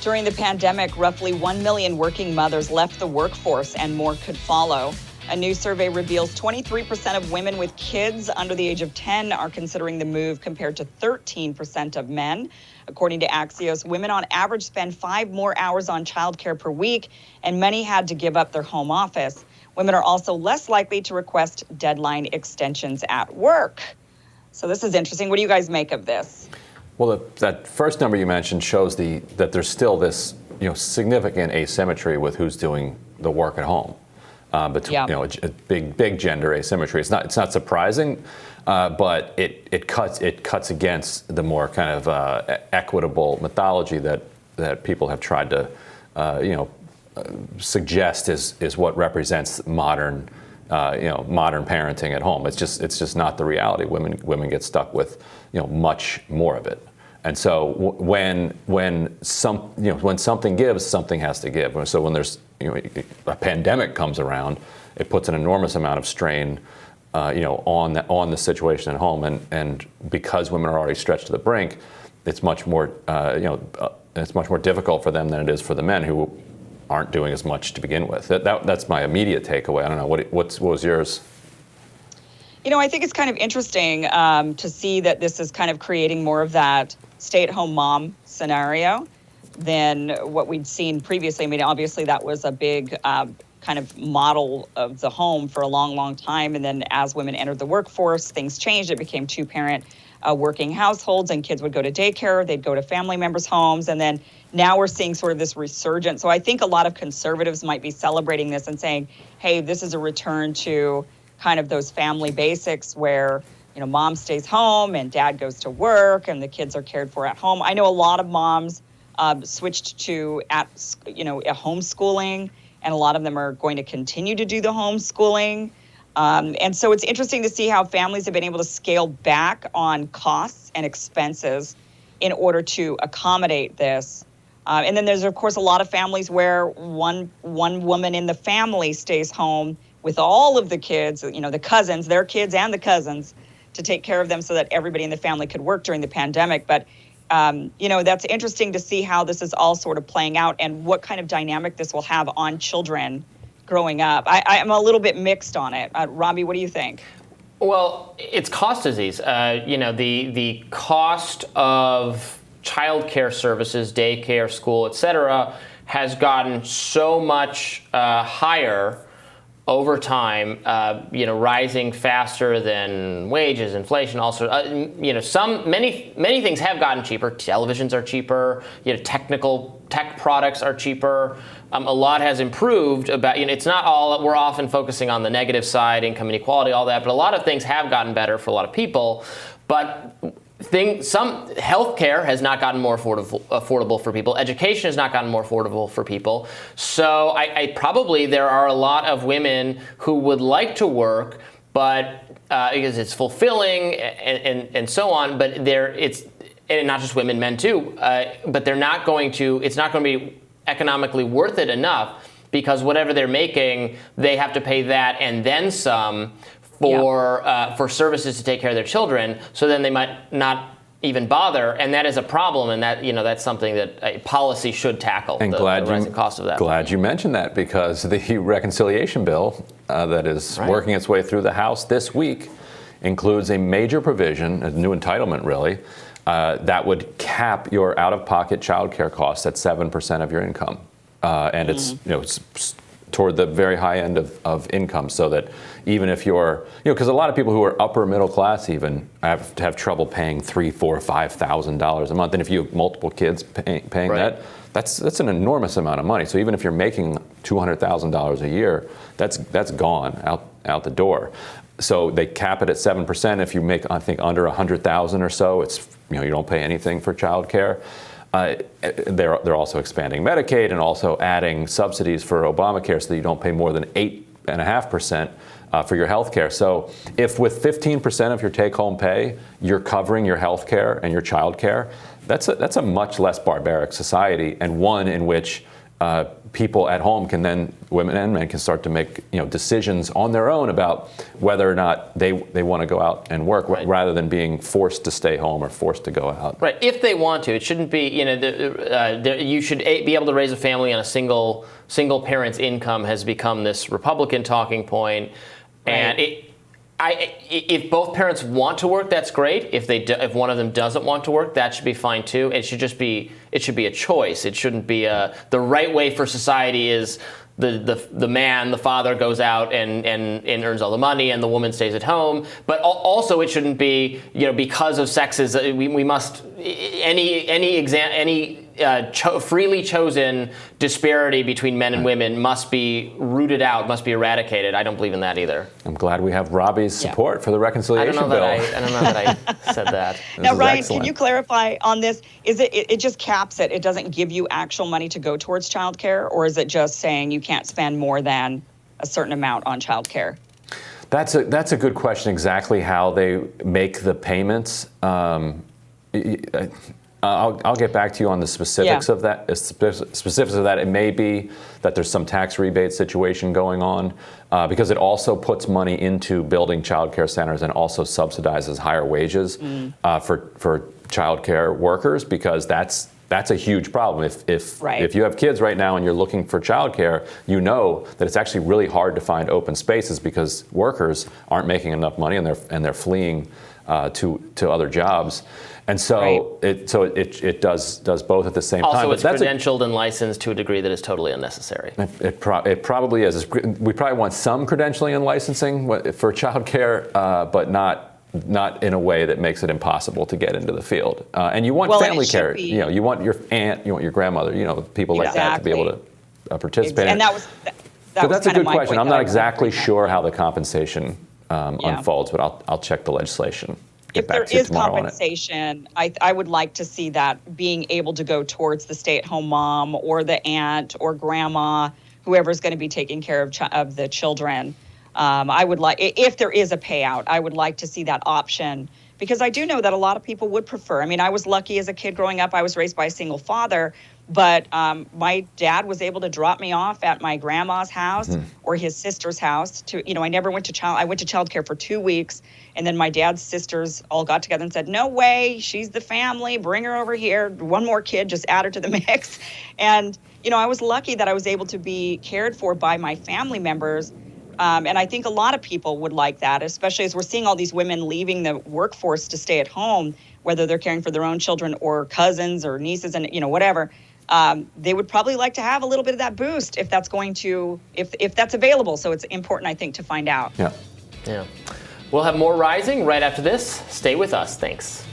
During the pandemic, roughly 1 million working mothers left the workforce and more could follow. A new survey reveals 23% of women with kids under the age of 10 are considering the move compared to 13% of men. According to Axios, women on average spend 5 more hours on childcare per week, and many had to give up their home office. Women are also less likely to request deadline extensions at work. So this is interesting. What do you guys make of this? Well, that first number you mentioned shows that there's still this significant asymmetry with who's doing the work at home. But a big gender asymmetry. It's not surprising, but it cuts against the more kind of equitable mythology that people have tried to suggest is what represents modern parenting at home. It's just not the reality. Women get stuck with much more of it. And so when something gives, something has to give. So when there's a pandemic comes around, it puts an enormous amount of strain on the situation at home, and because women are already stretched to the brink, it's much more difficult for them than it is for the men who aren't doing as much to begin with. That's my immediate takeaway. I don't know what was yours. I think it's kind of interesting to see that this is kind of creating more of that stay-at-home mom scenario than what we'd seen previously. I mean, obviously that was a big kind of model of the home for a long, long time. And then as women entered the workforce, things changed. It became two-parent working households, and kids would go to daycare. They'd go to family members' homes. And then now we're seeing sort of this resurgence. So I think a lot of conservatives might be celebrating this and saying, hey, this is a return to kind of those family basics where mom stays home and dad goes to work and the kids are cared for at home. I know a lot of moms switched to a homeschooling, and a lot of them are going to continue to do the homeschooling. And so it's interesting to see how families have been able to scale back on costs and expenses in order to accommodate this. And then there's, of course, a lot of families where one woman in the family stays home with all of the kids, the cousins, their kids and the cousins, to take care of them so that everybody in the family could work during the pandemic. But, that's interesting to see how this is all sort of playing out and what kind of dynamic this will have on children growing up. I'm a little bit mixed on it. Robby, what do you think? Well, it's cost disease. The cost of childcare services, daycare, school, et cetera, has gotten so much higher over time, rising faster than wages, inflation. Also, many things have gotten cheaper. Televisions are cheaper. Tech products are cheaper. A lot has improved. It's not all. We're often focusing on the negative side, income inequality, all that. But a lot of things have gotten better for a lot of people. But some healthcare has not gotten more affordable for people. Education has not gotten more affordable for people. So I probably there are a lot of women who would like to work, but because it's fulfilling and so on. But and not just women, men too. But they're not going to. It's not going to be economically worth it enough, because whatever they're making, they have to pay that and then some for services to take care of their children. So then they might not even bother, and that is a problem, and that's something that policy should tackle. And the rising cost of that. Glad you mentioned that, because the reconciliation bill that is working its way through the House this week includes a major provision, a new entitlement really, that would cap your out-of-pocket child care costs at 7% of your income, and it's toward the very high end of income, so that even if you're, because a lot of people who are upper middle class even have trouble paying $3,000, $4,000, $5,000 a month, and if you have multiple kids paying that's an enormous amount of money. So even if you're making $200,000 a year, that's gone out the door. So they cap it at 7%. If you make, I think, under 100,000 or so, it's you don't pay anything for childcare. They're also expanding Medicaid and also adding subsidies for Obamacare so that you don't pay more than 8.5% for your health care. So if with 15% of your take-home pay, you're covering your health care and your child care, that's a much less barbaric society, and one in which people at home can then, women and men can start to make decisions on their own about whether or not they want to go out and work, rather than being forced to stay home or forced to go out. Right, if they want to. It shouldn't be, you should be able to raise a family on a single parent's income has become this Republican talking point. And if both parents want to work, that's great. If one of them doesn't want to work, that should be fine too. It should be a choice. It shouldn't be the right way for society is the man, the father, goes out and earns all the money, and the woman stays at home. But also, it shouldn't be because of sexes we must freely chosen disparity between men and women must be rooted out, must be eradicated. I don't believe in that either. I'm glad we have Robby's support for the reconciliation bill. I don't know that I said that. Now, Ryan, can you clarify on this? Is it just caps it? It doesn't give you actual money to go towards childcare, or is it just saying you can't spend more than a certain amount on childcare? That's a good question. Exactly how they make the payments. I'll get back to you on the specifics of that. It may be that there's some tax rebate situation going on, because it also puts money into building child care centers and also subsidizes higher wages for child care workers, because that's a huge problem. If you have kids right now and you're looking for child care, you know that it's actually really hard to find open spaces because workers aren't making enough money and they're fleeing to other jobs. And so it does both at the same time. Also, it's credentialed and licensed to a degree that is totally unnecessary. It probably is. We probably want some credentialing and licensing for childcare, but not in a way that makes it impossible to get into the field. And you want family care. You want your aunt, you want your grandmother, people like that to be able to participate. And that's a good question. I'm not exactly sure how the compensation unfolds, but I'll check the legislation. If there is compensation, I would like to see that being able to go towards the stay-at-home mom or the aunt or grandma, whoever's going to be taking care of the children. I would like, if there is a payout, I would like to see that option, because I do know that a lot of people would prefer. I mean, I was lucky as a kid growing up. I was raised by a single father, but my dad was able to drop me off at my grandma's house or his sister's house. I never went to I went to childcare for 2 weeks, and then my dad's sisters all got together and said, "No way, she's the family. Bring her over here. One more kid, just add her to the mix." And I was lucky that I was able to be cared for by my family members. And I think a lot of people would like that, especially as we're seeing all these women leaving the workforce to stay at home, whether they're caring for their own children or cousins or nieces and whatever. They would probably like to have a little bit of that boost if that's if that's available. So it's important, I think, to find out. Yeah. We'll have more Rising right after this. Stay with us. Thanks.